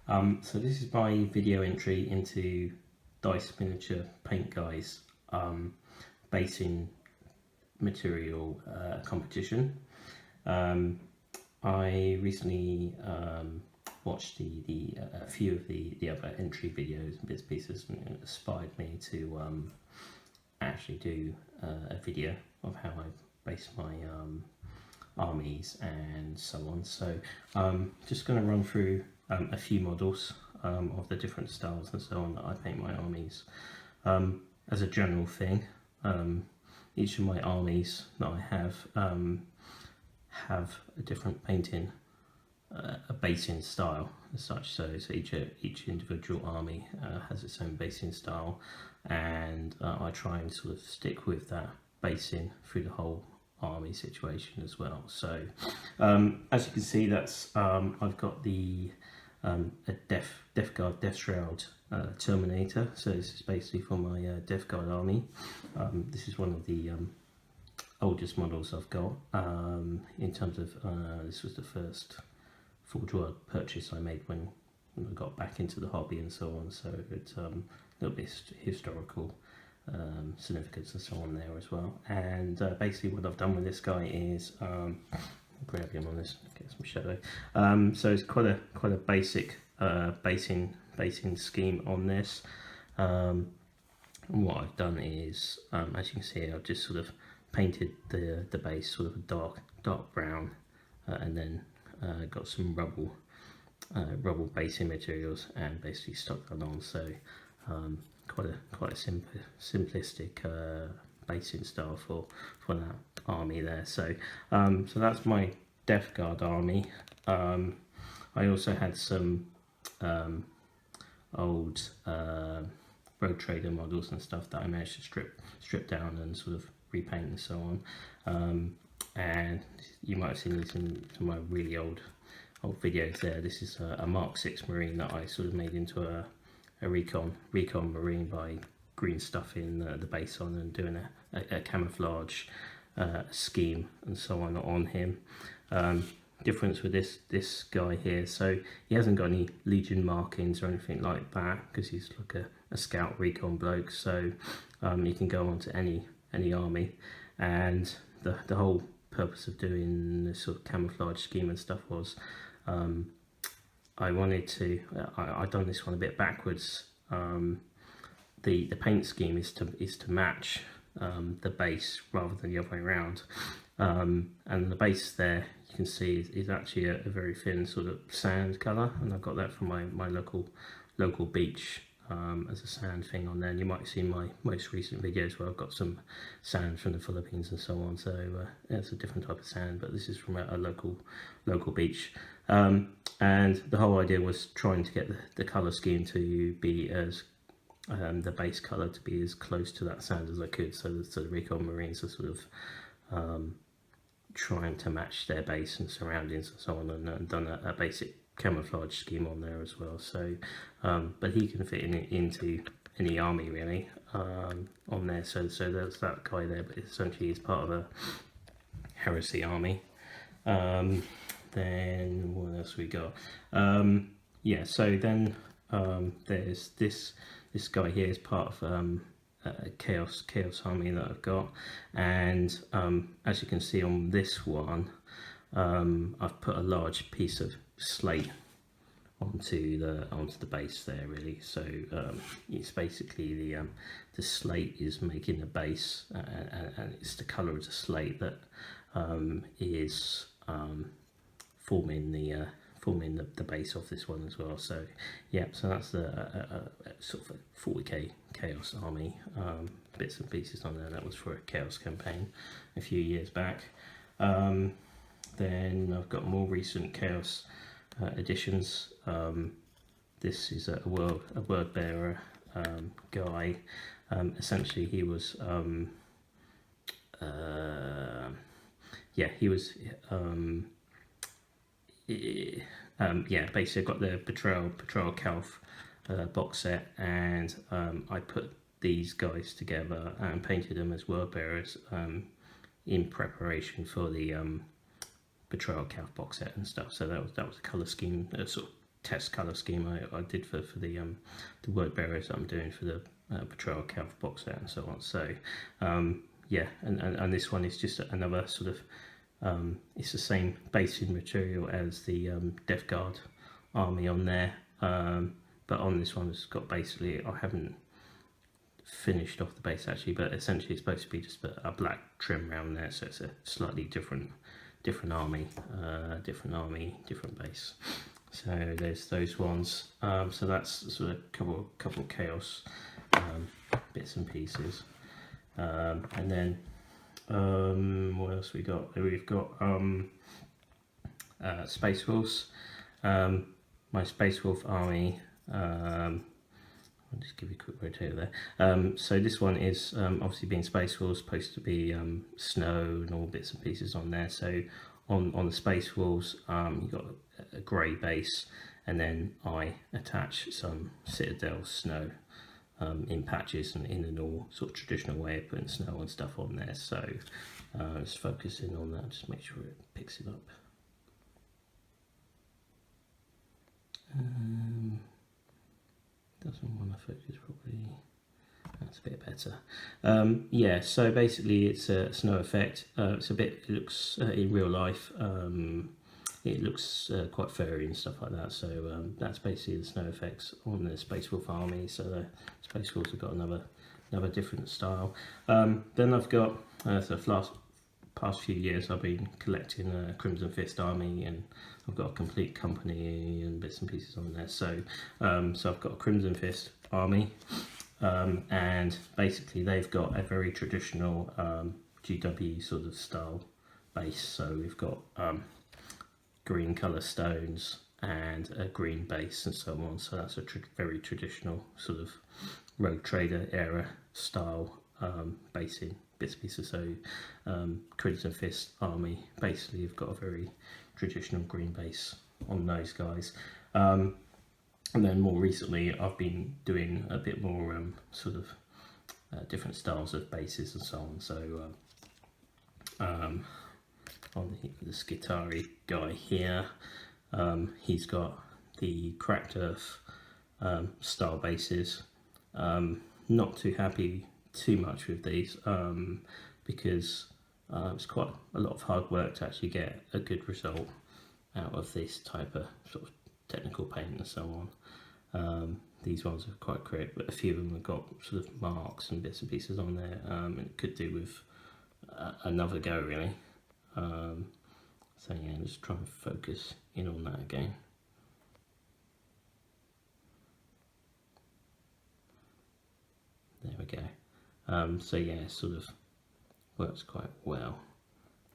So this is my video entry into DiceMiniaturePaintGuy's basing material competition. I recently watched a few of the other entry videos and bits and pieces, and it inspired me to actually do a video of how I base my armies and so on. So just going to run through a few models of the different styles and so on that I paint my armies. As a general thing, each of my armies that I have a different painting, a basing style as such. So each individual army has its own basing style, and I try and sort of stick with that basing through the whole army situation as well. So as you can see, that's I've got a Death Guard Death Shroud Terminator. So this is basically for my Death Guard army. This is one of the oldest models I've got in terms of this was the first Forge World purchase I made when I got back into the hobby and so on. So it's a little bit historical significance and so on there as well. And basically what I've done with this guy is grab him on this, get some shadow. So it's quite a basic basing scheme on this. And what I've done is, as you can see, I've just sort of painted the base sort of a dark brown, and then got some rubble basing materials and basically stuck that on. So quite a simplistic basing style for that army there. So so that's my Death Guard army. I also had some old Road Trader models and stuff that I managed to strip down and sort of repaint and so on. And you might have seen these in some of my really old videos there. This is a Mark 6 Marine that I sort of made into a recon Marine by green stuffing the base on and doing a camouflage scheme and so on him. Difference with this guy here, so he hasn't got any Legion markings or anything like that because he's like a scout recon bloke. So you can go on to any army, and the whole purpose of doing this sort of camouflage scheme and stuff was I wanted to I've done this one a bit backwards. The paint scheme is to match the base rather than the other way around, and the base there you can see is actually a very thin sort of sand colour, and I've got that from my local beach as a sand thing on there. And you might have seen my most recent videos where I've got some sand from the Philippines and so on. So it's a different type of sand, but this is from a local beach. And the whole idea was trying to get the colour scheme to be as the base colour to be as close to that sand as I could. So the Recon Marines are sort of trying to match their base and surroundings and so on, and done a basic camouflage scheme on there as well. So but he can fit into any army really on there. So that's that guy there, but essentially he's part of a heresy army. Then what else we got? Yeah, so then there's this guy here is part of a chaos army that I've got, and as you can see on this one, I've put a large piece of slate onto the base there really. So it's basically the slate is making the base, and it's the colour of the slate that is forming the base of this one as well. So yeah, so that's a sort of a 40k chaos army, bits and pieces on there. That was for a chaos campaign a few years back. Then I've got more recent chaos editions. This is a word bearer guy. Essentially he was yeah, basically I've got the Betrayal Calf box set, and I put these guys together and painted them as word bearers in preparation for the Betrayal Calf box set and stuff. So that was a colour scheme, sort of test colour scheme I did for the word bearers that I'm doing for the Patrol Cav box set and so on. So yeah, and this one is just another sort of it's the same basic material as the Death Guard army on there, but on this one it's got basically, I haven't finished off the base actually, but essentially it's supposed to be just a black trim around there, so it's a slightly different army, different base. So there's those ones. So that's sort of couple of chaos bits and pieces, and then what else we got? We've got Space Wolves. My Space Wolf army. I'll just give you a quick rotate there. So this one is obviously being Space Wolves, supposed to be snow and all bits and pieces on there. So on the Space Wolves, you've got a grey base, and then I attach some Citadel snow in patches and in a normal sort of traditional way of putting snow and stuff on there. So just focusing on that, just make sure it picks it up. Doesn't want to focus properly. That's a bit better. Yeah, so basically it's a snow effect. It's a bit, it looks in real life, it looks quite furry and stuff like that. So that's basically the snow effects on the Space Wolf army. So the Space Wolves have got another different style. Then I've got the past few years I've been collecting a Crimson Fist army, and I've got a complete company and bits and pieces on there. So so I've got a Crimson Fist army, and basically they've got a very traditional GW sort of style base. So we've got green colour stones and a green base and so on. So that's a very traditional sort of Rogue Trader era style basing bits and pieces. So Crimson Fist army basically have got a very traditional green base on those guys, and then more recently I've been doing a bit more sort of different styles of bases and so on. So on the Skitari guy here, he's got the Cracked Earth style bases. Not too happy too much with these because it's quite a lot of hard work to actually get a good result out of this type of sort of technical paint and so on. These ones are quite quick, but a few of them have got sort of marks and bits and pieces on there, and it could do with another go really. So yeah, just try and focus in on that again. There we go. So yeah, it sort of works quite well,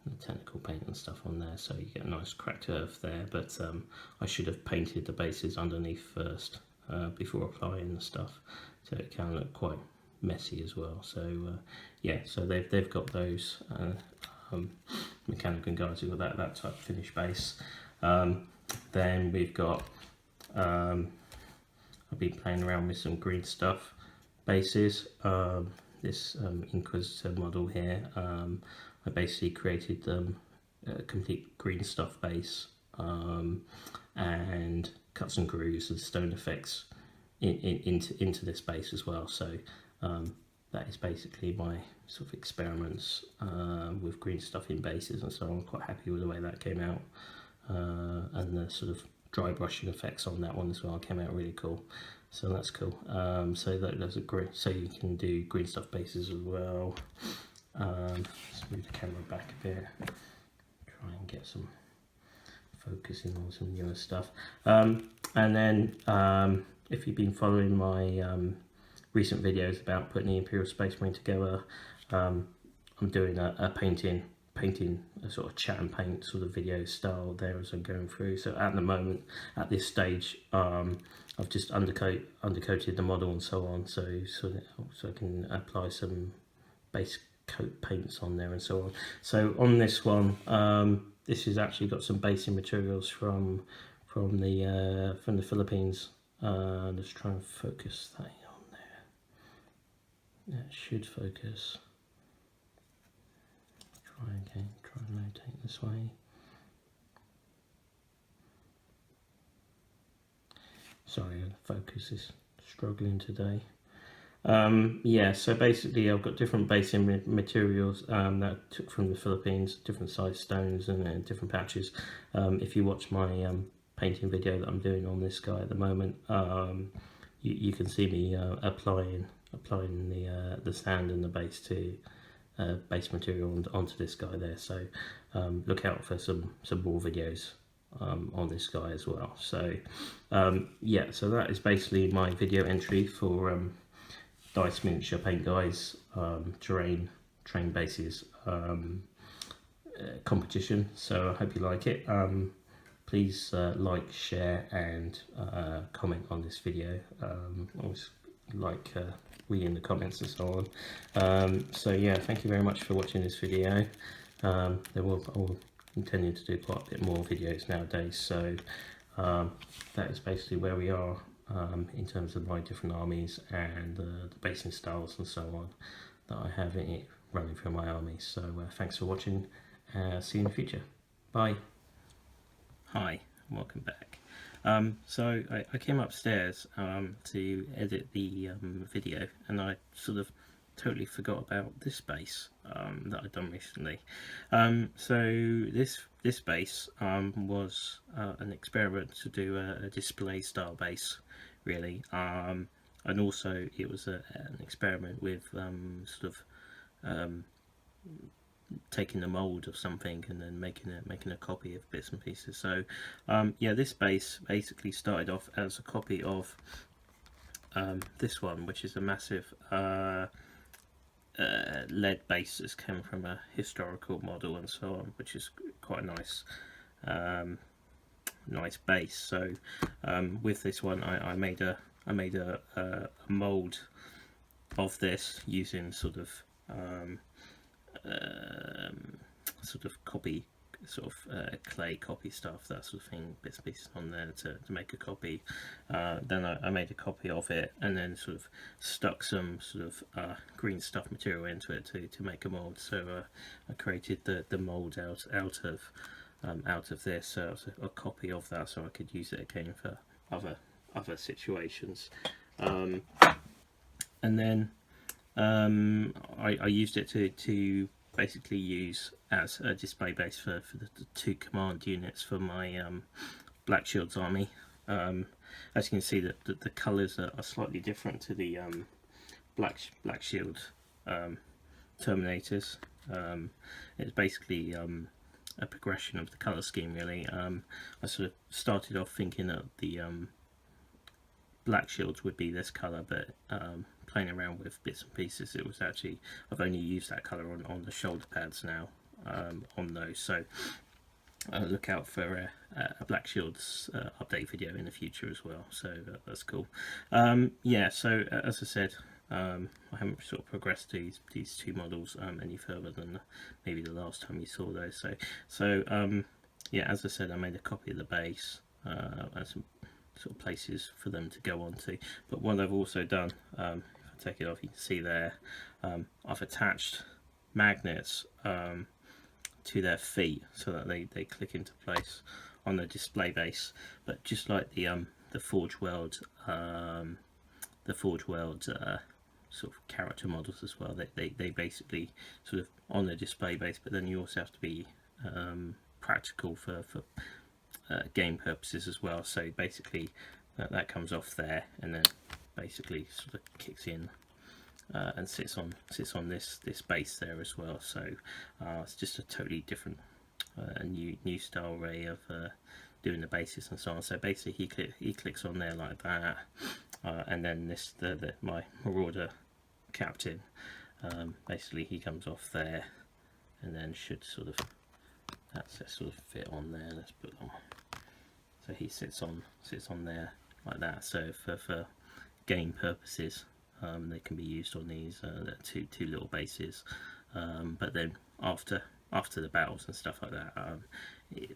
the technical paint and stuff on there, so you get a nice Cracked Earth there, but I should have painted the bases underneath first before applying the stuff, so it can look quite messy as well. So yeah, so they've got those mechanical guys who've got that type of finish base. Then we've got I've been playing around with some green stuff bases. This Inquisitor model here, I basically created a complete green stuff base and cut some grooves and stone effects into this base as well. So that is basically my sort of experiments with green stuff in bases, and so I'm quite happy with the way that came out, and the sort of dry brushing effects on that one as well came out really cool. So that's cool. So that's a great. So you can do green stuff bases as well. Let's move the camera back a bit. Try and get some focusing on some newer stuff. And then if you've been following my recent videos about putting the Imperial Space Marine together, I'm doing a painting a sort of chat and paint sort of video style there as I'm going through. So at the moment, at this stage, I've just undercoated the model and so on, so I can apply some base coat paints on there and so on. So on this one, this has actually got some basing materials from the Philippines. Let's try and focus that on there. That should focus. Try again, try and rotate this way. Sorry, focus is struggling today. Yeah, so basically I've got different basing materials that I took from the Philippines, different size stones and different patches. If you watch my painting video that I'm doing on this guy at the moment, you can see me applying the sand and the base to base material onto this guy there. So look out for some more videos on this guy as well. So yeah, so that is basically my video entry for DiceMiniaturePaintGuy's terrain bases competition. So I hope you like it. Please like, share and comment on this video. Always like reading the comments and so on. So yeah, thank you very much for watching this video. I'm intending to do quite a bit more videos nowadays, so that is basically where we are in terms of my different armies and the basing styles and so on that I have in it running through my army. So thanks for watching. See you in the future. Bye. Hi, welcome back. So I came upstairs to edit the video, and I sort of totally forgot about this base that I've done recently. So this base was an experiment to do a display style base, really, and also it was an experiment with sort of taking a mold of something and then making a copy of bits and pieces. So yeah, this base basically started off as a copy of this one, which is a massive lead base that's come from a historical model and so on, which is quite a nice base. So with this one I made a mold of this using sort of copy, clay copy stuff, that sort of thing, bits and pieces on there to make a copy. Then I made a copy of it and then sort of stuck some sort of green stuff material into it to make a mold. So I created the mold out of this, so it was a copy of that, so I could use it again for other situations. And then I used it to basically use as a display base for the two command units for my Black Shields army. As you can see, the colours are slightly different to the Black Shield Terminators. It's basically a progression of the colour scheme, really. I sort of started off thinking that the Black Shields would be this colour, but playing around with bits and pieces, it was actually, I've only used that colour on the shoulder pads now on those. So look out for a Black Shields update video in the future as well, so that's cool. Yeah, so as I said, I haven't sort of progressed these two models any further than maybe the last time you saw those. So yeah, as I said, I made a copy of the base and some sort of places for them to go on to. But what I've also done, if I take it off, you can see there, I've attached magnets to their feet so that they click into place on the display base. But just like the Forge World sort of character models as well, they basically sort of on the display base, but then you also have to be practical for game purposes as well. So basically that comes off there and then basically sort of kicks in and sits on this base there as well. So it's just a totally different new style way of doing the bases and so on. So basically he clicks on there like that, and then this my Marauder Captain, basically he comes off there and then should sort of, that's a sort of fit on there. Let's put on. So he sits on there like that. So for game purposes, they can be used on these two little bases. But then after the battles and stuff like that,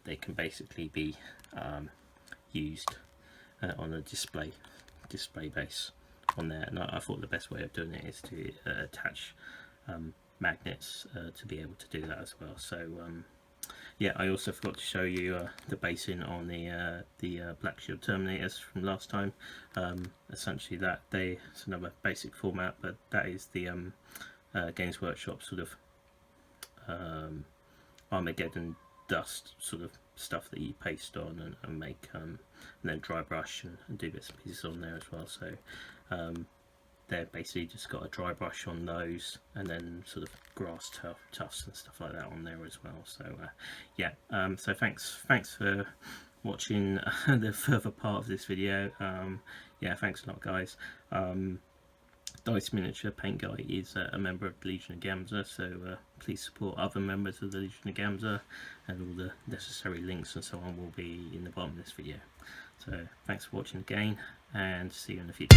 they can basically be used on a display base on there. And I thought the best way of doing it is to attach magnets to be able to do that as well. So yeah, I also forgot to show you the basing on the Black Shield Terminators from last time. Essentially it's another basic format, but that is the Games Workshop sort of Armageddon dust sort of stuff that you paste on and make, and then dry brush and do bits and pieces on there as well. So they're basically just got a dry brush on those, and then sort of grass tufts and stuff like that on there as well. So yeah, so thanks for watching the further part of this video. Yeah, thanks a lot, guys. DiceMiniaturePaintGuy is a member of the Legion of Gamza, so please support other members of the Legion of Gamza, and all the necessary links and so on will be in the bottom of this video. So thanks for watching again, and see you in the future.